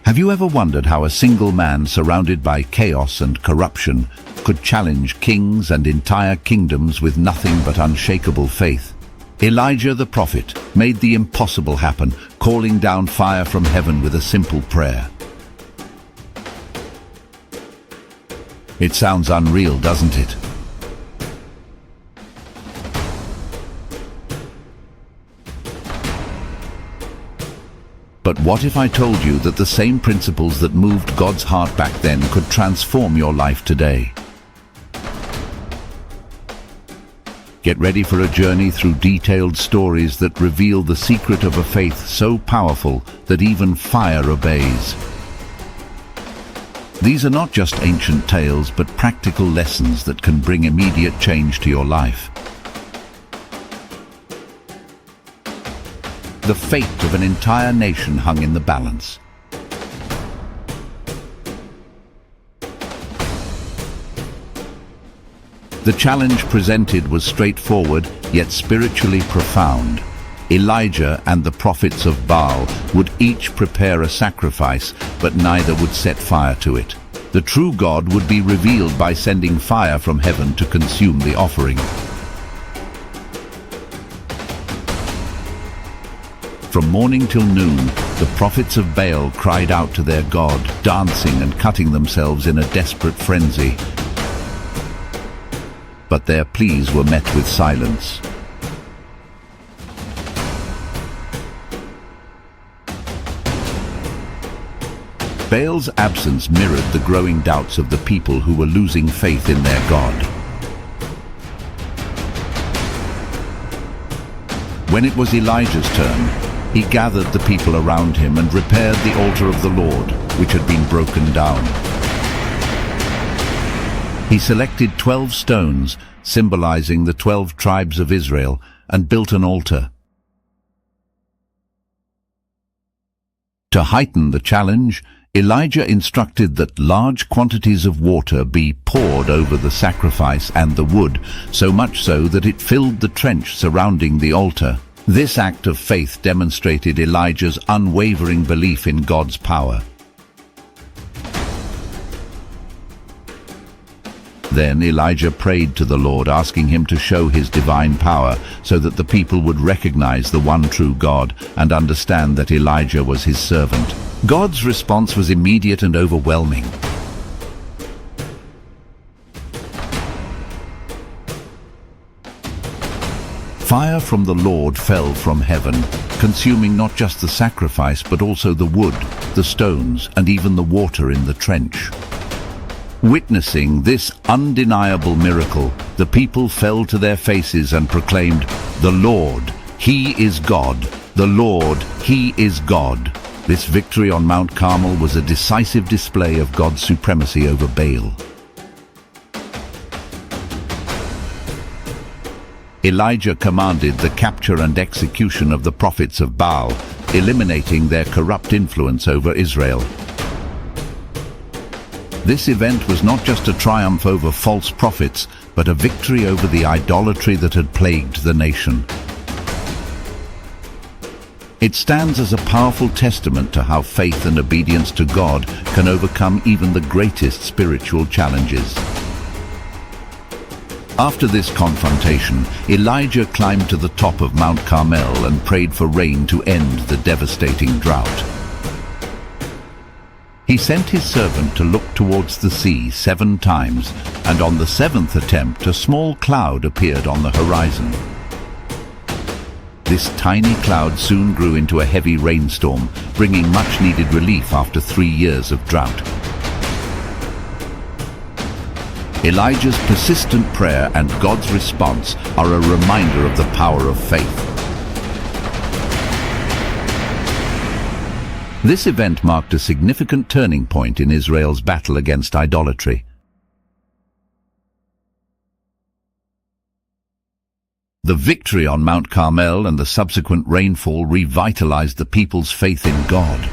Have you ever wondered how a single man surrounded by chaos and corruption could challenge kings and entire kingdoms with nothing but unshakable faith? Elijah the prophet made the impossible happen, calling down fire from heaven with a simple prayer. It sounds unreal, doesn't it? But what if I told you that the same principles that moved God's heart back then could transform your life today? Get ready for a journey through detailed stories that reveal the secret of a faith so powerful that even fire obeys. These are not just ancient tales, but practical lessons that can bring immediate change to your life. The fate of an entire nation hung in the balance. The challenge presented was straightforward, yet spiritually profound. Elijah and the prophets of Baal would each prepare a sacrifice, but neither would set fire to it. The true God would be revealed by sending fire from heaven to consume the offering. From morning till noon, the prophets of Baal cried out to their God, dancing and cutting themselves in a desperate frenzy. But their pleas were met with silence. Baal's absence mirrored the growing doubts of the people who were losing faith in their God. When it was Elijah's turn, he gathered the people around him and repaired the altar of the Lord, which had been broken down. He selected 12 stones, symbolizing the 12 tribes of Israel, and built an altar. To heighten the challenge, Elijah instructed that large quantities of water be poured over the sacrifice and the wood, so much so that it filled the trench surrounding the altar. This act of faith demonstrated Elijah's unwavering belief in God's power. Then Elijah prayed to the Lord, asking him to show his divine power so that the people would recognize the one true God and understand that Elijah was his servant. God's response was immediate and overwhelming. Fire from the Lord fell from heaven, consuming not just the sacrifice but also the wood, the stones, and even the water in the trench. Witnessing this undeniable miracle, the people fell to their faces and proclaimed, "The Lord, He is God! The Lord, He is God!" This victory on Mount Carmel was a decisive display of God's supremacy over Baal. Elijah commanded the capture and execution of the prophets of Baal, eliminating their corrupt influence over Israel. This event was not just a triumph over false prophets, but a victory over the idolatry that had plagued the nation. It stands as a powerful testament to how faith and obedience to God can overcome even the greatest spiritual challenges. After this confrontation, Elijah climbed to the top of Mount Carmel and prayed for rain to end the devastating drought. He sent his servant to look towards the sea 7 times, and on the 7th attempt a small cloud appeared on the horizon. This tiny cloud soon grew into a heavy rainstorm, bringing much-needed relief after 3 years of drought. Elijah's persistent prayer and God's response are a reminder of the power of faith. This event marked a significant turning point in Israel's battle against idolatry. The victory on Mount Carmel and the subsequent rainfall revitalized the people's faith in God.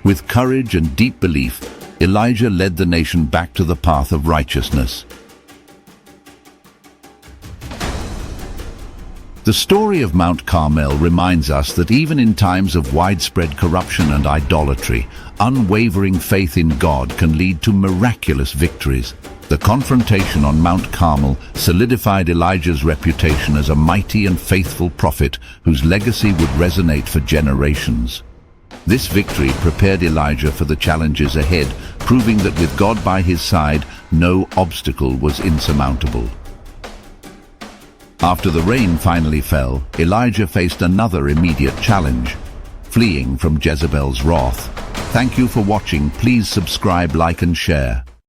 With courage and deep belief, Elijah led the nation back to the path of righteousness. The story of Mount Carmel reminds us that even in times of widespread corruption and idolatry, unwavering faith in God can lead to miraculous victories. The confrontation on Mount Carmel solidified Elijah's reputation as a mighty and faithful prophet whose legacy would resonate for generations. This victory prepared Elijah for the challenges ahead, proving that with God by his side, no obstacle was insurmountable. After the rain finally fell, Elijah faced another immediate challenge: fleeing from Jezebel's wrath. Thank you for watching. Please subscribe, like and share.